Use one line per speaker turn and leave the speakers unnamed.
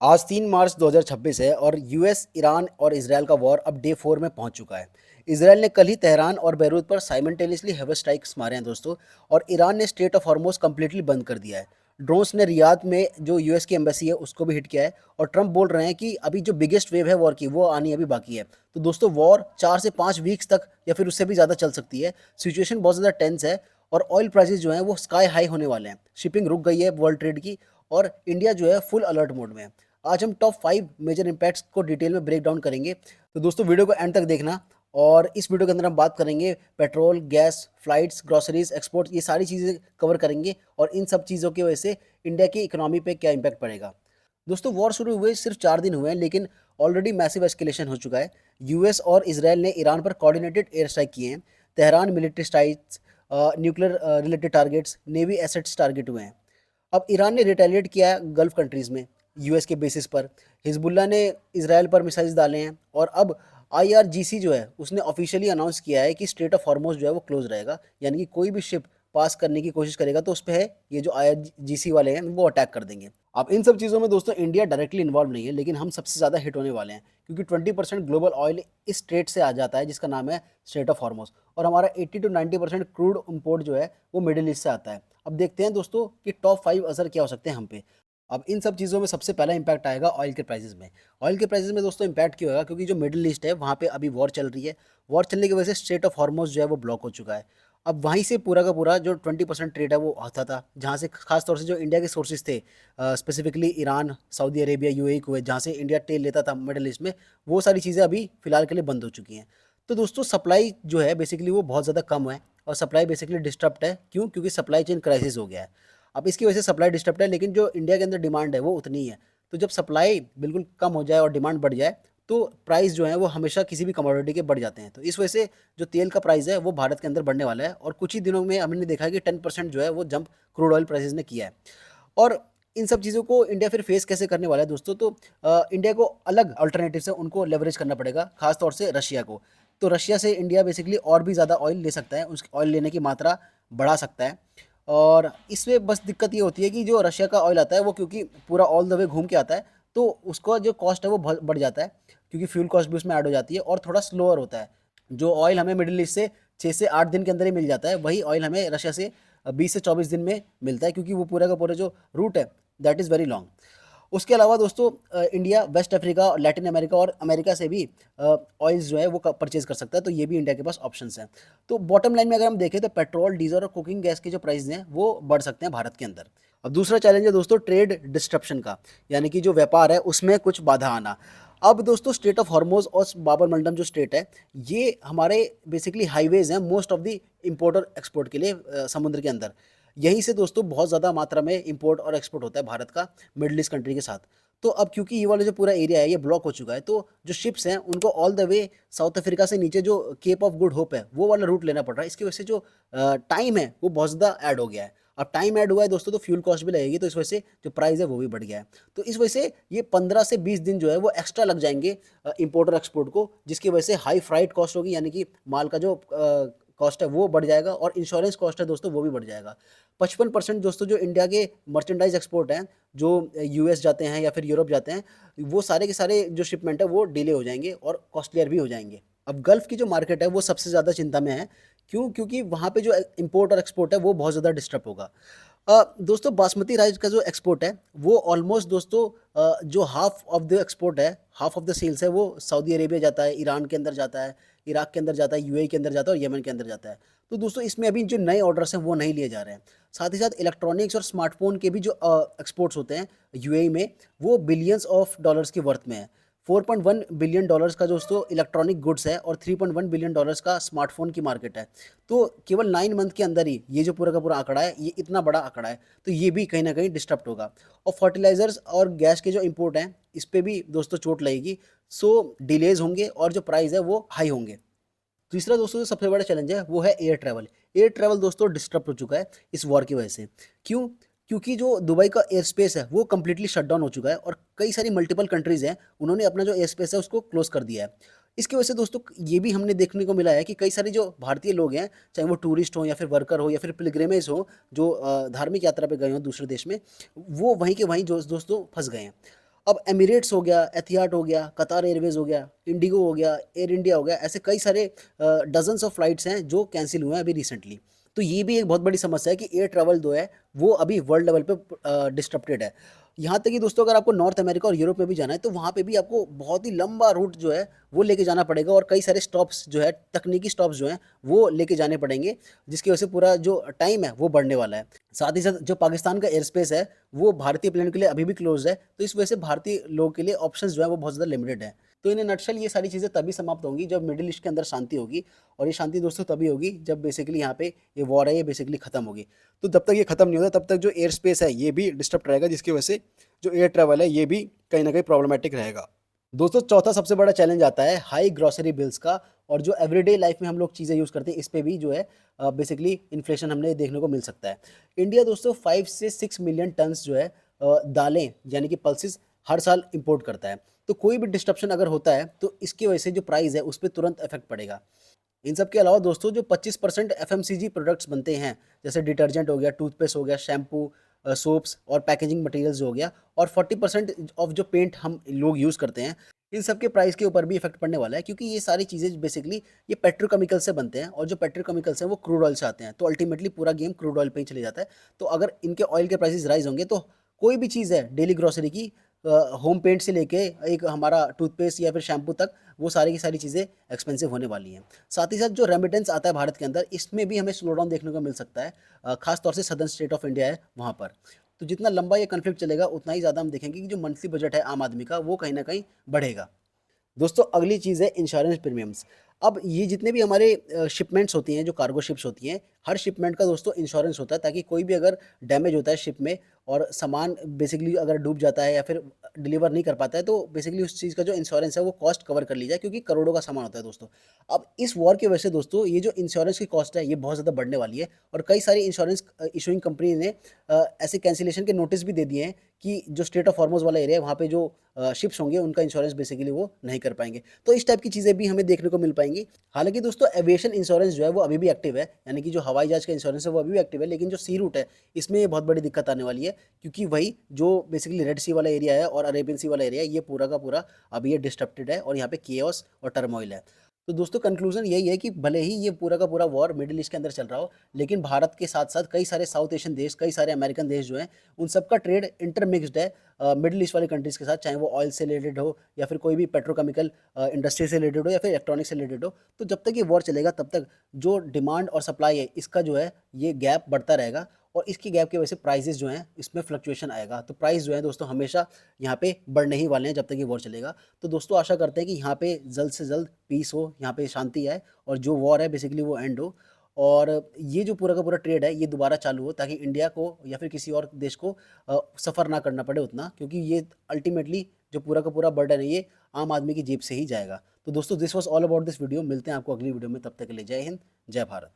आज 3 मार्च 2026 है और यूएस, ईरान और इजरायल का वॉर अब डे 4 में पहुंच चुका है। इजरायल ने कल ही तेहरान और बैरूत पर साइमल्टेनियसली हेवी स्ट्राइक्स मारे हैं दोस्तों। और ईरान ने स्टेट ऑफ हॉर्मोज कंप्लीटली बंद कर दिया है। ड्रोन्स ने रियाद में जो यूएस की एम्बेसी है उसको भी हिट किया है। और ट्रंप बोल रहे हैं कि अभी जो बिगेस्ट वेव है वॉर की वो आनी अभी बाकी है। तो दोस्तों वॉर 4 से 5 वीक्स तक या फिर उससे भी ज़्यादा चल सकती है। सिचुएशन बहुत ज़्यादा टेंस है। और ऑयल प्राइसेस जो हैं वो स्काई हाई होने वाले हैं। शिपिंग रुक गई है वर्ल्ड ट्रेड की। और इंडिया जो है फुल अलर्ट मोड में है। आज हम टॉप 5 मेजर इम्पैक्ट्स को डिटेल में ब्रेक डाउन करेंगे। तो दोस्तों वीडियो को एंड तक देखना। और इस वीडियो के अंदर हम बात करेंगे petrol, gas, flights, groceries, export, ये सारी चीज़ें कवर करेंगे। और इन सब चीज़ों की वजह से इंडिया की इकोनॉमी पे क्या इम्पैक्ट पड़ेगा। दोस्तों वॉर शुरू हुए सिर्फ 4 दिन हुए हैं लेकिन ऑलरेडी मैसिव एस्केलेशन हो चुका है। यूएस और इसराइल ने ईरान पर कोऑर्डिनेटेड एयर स्ट्राइक किए हैं। Tehran military strikes, nuclear related targets, navy assets target हुए हैं। अब ईरान ने रिटेलिएट किया है गल्फ कंट्रीज़ में यूएस के बेसिस पर। हिजबुल्ला ने इसराइल पर मिसाइल्स डाले हैं। और अब आईआरजीसी जो है उसने ऑफिशियली अनाउंस किया है कि स्ट्रेट ऑफ हॉर्मोज जो है वो क्लोज रहेगा। यानी कि कोई भी शिप पास करने की कोशिश करेगा तो उस पे है ये जो आईआरजीसी वाले हैं वो अटैक कर देंगे। अब इन सब चीज़ों में दोस्तों इंडिया डायरेक्टली इन्वॉल्व नहीं है लेकिन हम सबसे ज़्यादा हिट होने वाले हैं। क्योंकि 20% ग्लोबल ऑयल इस स्ट्रेट से आ जाता है जिसका नाम है स्ट्रेट ऑफ हॉर्मोज। और हमारा 80 to 90% क्रूड इम्पोर्ट जो है वो मिडिल ईस्ट से आता है। अब देखते हैं दोस्तों कि टॉप 5 असर क्या हो सकते हैं हम पे। अब इन सब चीज़ों में सबसे पहला इम्पैक्ट आएगा ऑयल के प्राइसेस में। ऑयल के प्राइसेस में दोस्तों इम्पैक्ट क्यों होगा, क्योंकि जो मिडिल ईस्ट है वहाँ पे अभी वॉर चल रही है। वॉर चलने की वजह से स्ट्रेट ऑफ हॉर्मोज जो है वो ब्लॉक हो चुका है। अब वहीं से पूरा का पूरा जो 20% ट्रेड है वो आता था, जहाँ से खास तौर से जो इंडिया के सोर्सेज थे, specifically Iran, Saudi Arabia, UAE, Kuwait, जहाँ से इंडिया तेल लेता था मिडिल ईस्ट में, वो सारी चीज़ें अभी फिलहाल के लिए बंद हो चुकी हैं। तो दोस्तों सप्लाई जो है बेसिकली वो बहुत ज़्यादा कम है। और सप्लाई बेसिकली डिस्टर्ब्ड है। क्यों? क्योंकि सप्लाई चेन क्राइसिस हो गया है। अब इसकी वजह से सप्लाई डिस्टर्ब्ड है लेकिन जो इंडिया के अंदर डिमांड है वो उतनी ही है। तो जब सप्लाई बिल्कुल कम हो जाए और डिमांड बढ़ जाए तो प्राइस जो है वो हमेशा किसी भी कमोडिटी के बढ़ जाते हैं। तो इस वजह से जो तेल का प्राइस है वो भारत के अंदर बढ़ने वाला है। और कुछ ही दिनों में हमने देखा है कि 10% जो है वो जंप क्रूड ऑयल प्राइसेस ने किया है। और इन सब चीज़ों को इंडिया फिर फेस कैसे करने वाला है दोस्तों, तो इंडिया को अलग अल्टरनेटिव से उनको लेवरेज करना पड़ेगा, खास तौर से रशिया को। तो रशिया से इंडिया बेसिकली और भी ज़्यादा ऑयल ले सकता है, उस ऑयल लेने की मात्रा बढ़ा सकता है। और इसमें बस दिक्कत ये होती है कि जो रशिया का ऑयल आता है वो क्योंकि पूरा ऑल द वे घूम के आता है, तो उसका जो कॉस्ट है वो बढ़ जाता है। क्योंकि फ्यूल कॉस्ट भी उसमें ऐड हो जाती है और थोड़ा स्लोअर होता है। जो ऑयल हमें मिडिल ईस्ट से 6 से 8 दिन के अंदर ही मिल जाता है, वही ऑयल हमें रशिया से 20 से 24 दिन में मिलता है, क्योंकि वो पूरा का पूरा जो रूट है दैट इज़ वेरी लॉन्ग। उसके अलावा दोस्तों India West Africa, Latin America और अमेरिका से भी ऑयल्स जो है वो परचेज कर सकता है। तो ये भी इंडिया के पास ऑप्शंस हैं। तो बॉटम लाइन में अगर हम देखें तो पेट्रोल, डीजल और कुकिंग गैस के जो प्राइस हैं वो बढ़ सकते हैं भारत के अंदर। अब दूसरा चैलेंज है दोस्तों ट्रेड डिस्ट्रप्शन का, यानी कि जो व्यापार है उसमें कुछ बाधा आना। अब दोस्तों स्ट्रेट ऑफ हॉर्मोज और बाबर मंडम जो स्ट्रेट है, ये हमारे बेसिकली हाईवेज हैं मोस्ट ऑफ द इम्पोर्ट और एक्सपोर्ट के लिए समुद्र के अंदर। यहीं से दोस्तों बहुत ज़्यादा मात्रा में इंपोर्ट और एक्सपोर्ट होता है भारत का मिडल ईस्ट कंट्री के साथ। तो अब क्योंकि ये वाला जो पूरा एरिया है ये ब्लॉक हो चुका है, तो जो शिप्स हैं उनको all the way south Africa से नीचे जो केप ऑफ गुड होप है वो वाला रूट लेना पड़ रहा है। इसकी वजह से जो टाइम है वो बहुत ज़्यादा ऐड हो गया है। अब टाइम ऐड हुआ है दोस्तों तो फ्यूल कॉस्ट भी लगेगी, तो इस वजह से जो प्राइस है वो भी बढ़ गया है। तो इस वजह से ये 15 से 20 दिन जो है वो एक्स्ट्रा लग जाएंगे इंपोर्ट और एक्सपोर्ट को, जिसकी वजह से हाई फ्राइट कॉस्ट होगी, यानी कि माल का जो कॉस्ट है वो बढ़ जाएगा। और इंश्योरेंस कॉस्ट है दोस्तों वो भी बढ़ जाएगा। 55% दोस्तों जो इंडिया के मर्चेंडाइज एक्सपोर्ट हैं, जो यूएस जाते हैं या फिर यूरोप जाते हैं, वो सारे के सारे जो शिपमेंट है वो डिले हो जाएंगे और कॉस्टलियर भी हो जाएंगे। अब गल्फ की जो मार्केट है वो सबसे ज़्यादा चिंता में है। क्यों? क्योंकि वहाँ पे जो इंपोर्ट और एक्सपोर्ट है वो बहुत ज़्यादा डिस्टर्ब होगा। दोस्तों बासमती राइस का जो एक्सपोर्ट है वो ऑलमोस्ट दोस्तों जो हाफ ऑफ द एक्सपोर्ट है, हाफ ऑफ द सेल्स है वो सऊदी अरेबिया जाता है, ईरान के अंदर जाता है, इराक के अंदर जाता है, यूएई के अंदर जाता है और यमन के अंदर जाता है। तो दोस्तों इसमें अभी जो नए ऑर्डर्स हैं वो नहीं लिए जा रहे हैं। साथ ही साथ इलेक्ट्रॉनिक्स और स्मार्टफोन के भी जो एक्सपोर्ट्स होते हैं यूएई में, वो बिलियंस ऑफ डॉलर्स की वर्थ में है। $4.1 बिलियन का दोस्तों इलेक्ट्रॉनिक गुड्स है और $3.1 बिलियन का स्मार्टफोन की मार्केट है। तो केवल 9 मंथ के अंदर ही ये जो पूरा का पूरा आंकड़ा है, ये इतना बड़ा आंकड़ा है। तो ये भी कहीं ना कहीं डिस्टर्ब होगा। और फर्टिलाइजर्स और गैस के जो इंपोर्ट हैं इस पे भी दोस्तों चोट लगेगी। सो डिलेज होंगे और जो प्राइस है वो हाई होंगे। तीसरा दोस्तों जो सबसे बड़ा चैलेंज है वो है एयर ट्रैवल। एयर ट्रैवल दोस्तों डिस्टर्ब हो चुका है इस वॉर की वजह से। क्यों? क्योंकि जो दुबई का एयर स्पेस है वो कम्प्लीटली शट डाउन हो चुका है और कई सारी मल्टीपल कंट्रीज़ हैं, उन्होंने अपना जो एयर स्पेस है उसको क्लोज कर दिया है। इसकी वजह से दोस्तों ये भी हमने देखने को मिला है कि कई सारे जो भारतीय लोग हैं, चाहे वो टूरिस्ट हो या फिर वर्कर हो या फिर पिलग्रिमेज हो, जो धार्मिक यात्रा पे गए हों दूसरे देश में, वो वहीं के वहीं जो दोस्तों फंस गए हैं। अब एमिरेट्स हो गया, एथिहाद हो गया, कतार एयरवेज़ हो गया, इंडिगो हो गया, एयर इंडिया हो गया, ऐसे कई सारे डज़न्स ऑफ फ्लाइट्स हैं जो कैंसल हुए हैं अभी रिसेंटली। तो ये भी एक बहुत बड़ी समस्या है कि एयर ट्रैवल जो है वो अभी वर्ल्ड लेवल पे डिस्टर्बेड है। यहाँ तक कि दोस्तों अगर आपको नॉर्थ अमेरिका और यूरोप में भी जाना है तो वहाँ पे भी आपको बहुत ही लंबा रूट जो है वो लेके जाना पड़ेगा और कई सारे स्टॉप्स जो है तकनीकी स्टॉप्स जो हैं वो लेके जाने पड़ेंगे, जिसकी वजह से पूरा जो टाइम है वो बढ़ने वाला है। साथ ही साथ जो पाकिस्तान का एयर स्पेस है वो भारतीय प्लेन के लिए अभी भी क्लोज़ है, तो इस वजह से भारतीय लोगों के लिए ऑप्शंस जो है वो बहुत ज़्यादा लिमिटेड है। तो इन अ नटशेल ये सारी चीज़ें तभी समाप्त होंगी जब मिडिल ईस्ट के अंदर शांति होगी, और ये शांति दोस्तों तभी होगी जब बेसिकली यहाँ पे ये वॉर है ये बेसिकली खत्म होगी। तो जब तक ये खत्म नहीं होता तब तक जो एयर स्पेस है ये भी डिस्टर्ब रहेगा, जिसकी वजह से जो एयर ट्रैवल है ये भी कहीं न कहीं प्रॉब्लमैटिक रहेगा। दोस्तों चौथा सबसे बड़ा चैलेंज आता है हाई ग्रोसरी बिल्स का, और जो एवरीडे लाइफ में हम लोग चीज़ें यूज़ करते हैं इस पे भी जो है बेसिकली इन्फ्लेशन हमने देखने को मिल सकता है। इंडिया दोस्तों 5 से 6 मिलियन टन्स जो है दालें यानी कि पल्सेस हर साल इंपोर्ट करता है। तो कोई भी डिस्ट्रप्शन अगर होता है तो इसकी वजह से जो प्राइस है उस पे तुरंत इफेक्ट पड़ेगा। इन सब के अलावा दोस्तों जो 25% एफएमसीजी प्रोडक्ट्स बनते हैं, जैसे डिटर्जेंट हो गया, टूथपेस्ट हो गया, शैम्पू, सोप्स और पैकेजिंग मटेरियल्स हो गया, और 40% ऑफ जो पेंट हम लोग यूज़ करते हैं, इन सब के प्राइस के ऊपर भी इफेक्ट पड़ने वाला है, क्योंकि ये सारी चीज़ें बेसिकली ये पेट्रोकेमिकल से बनते हैं, और जो पेट्रोकेमिकल्स हैं वो क्रूड ऑयल से आते हैं, तो अल्टीमेटली पूरा गेम क्रूड ऑयल पे ही चले जाता है। तो अगर इनके ऑयल के प्राइसेस राइज होंगे तो कोई भी चीज़ है डेली ग्रोसरी की, होम पेंट से लेके एक हमारा टूथपेस्ट या फिर शैम्पू तक, वो सारी की सारी चीज़ें एक्सपेंसिव होने वाली हैं। साथ ही साथ जो रेमिटेंस आता है भारत के अंदर, इसमें भी हमें स्लो डाउन देखने को मिल सकता है, खास तौर से सदर्न स्टेट ऑफ इंडिया है वहाँ पर। तो जितना लंबा ये कॉन्फ्लिक्ट चलेगा उतना ही ज़्यादा हम देखेंगे कि जो मंथली बजट है आम आदमी का वो कहीं न कहीं बढ़ेगा। दोस्तों अगली चीज़ है इंश्योरेंस प्रीमियम्स। अब ये जितने भी हमारे शिपमेंट्स होती हैं, जो कार्गो शिप्स होती हैं, हर शिपमेंट का दोस्तों इंश्योरेंस होता है, ताकि कोई भी अगर डैमेज होता है शिप में और सामान बेसिकली अगर डूब जाता है या फिर डिलीवर नहीं कर पाता है, तो बेसिकली उस चीज़ का जो इंश्योरेंस है वो कॉस्ट कवर कर ली जाए, क्योंकि करोड़ों का सामान होता है दोस्तों। अब इस वॉर की वजह से दोस्तों ये जो इंश्योरेंस की कॉस्ट है ये बहुत ज़्यादा बढ़ने वाली है, और कई सारी इंश्योरेंस इशूइंग कंपनी ने ऐसे कैंसिलेशन के नोटिस भी दे दिए हैं कि जो स्ट्रेट ऑफ हॉर्मुज़ वाला एरिया है वहाँ पे जो शिप्स होंगे उनका इंश्योरेंस बेसिकली वो नहीं कर पाएँगे। तो इस टाइप की चीज़ें भी हमें देखने को मिल पाएँगी। हालाँकि दोस्तों एविएशन इंश्योरेंस जो है वो अभी भी एक्टिव है, यानी कि जो हवाई जहाज़ का इंश्योरेंस है वो अभी भी एक्टिव है, लेकिन जो सी रूट है इसमें ये बहुत बड़ी दिक्कत आने वाली है, क्योंकि वही जो बेसिकली रेड सी वाला एरिया है और अरेबियन सी वाला एरिया है, ये पूरा का पूरा अभी ये डिस्टर्बेड है और यहाँ पे केओस और टर्मोइल है। तो दोस्तों कंक्लूज़न यही है कि भले ही ये पूरा का पूरा वॉर मिडल ईस्ट के अंदर चल रहा हो, लेकिन भारत के साथ-साथ कई सारे साउथ एशियन देश, कई सारे अमेरिकन देश जो हैं, उन सबका ट्रेड इंटरमिक्स्ड है मिडल ईस्ट वाले कंट्रीज़ के साथ, चाहे वो ऑयल से रिलेटेड हो या फिर कोई भी पेट्रोकेमिकल इंडस्ट्री से रिलेटेड हो या फिर इलेक्ट्रॉनिक्स से रिलेटेड हो। तो जब तक ये वॉर चलेगा तब तक जो डिमांड और सप्लाई है इसका जो है ये गैप बढ़ता रहेगा, और इसकी गैप की वजह से प्राइसेस जो हैं इसमें फ्लक्चुएशन आएगा। तो प्राइस जो है दोस्तों हमेशा यहाँ पे बढ़ने ही वाले हैं जब तक ये वॉर चलेगा। तो दोस्तों आशा करते हैं कि यहाँ पे जल्द से जल्द पीस हो, यहाँ पे शांति आए, और जो वॉर है बेसिकली वो एंड हो, और ये जो पूरा का पूरा ट्रेड है ये दोबारा चालू हो, ताकि इंडिया को या फिर किसी और देश को सफ़र ना करना पड़े उतना, क्योंकि ये अल्टीमेटली जो पूरा का पूरा बर्डन है ये आम आदमी की जेब से ही जाएगा। तो दोस्तों this was all about this video. मिलते हैं आपको अगली वीडियो में, तब तक के लिए जय हिंद, जय भारत।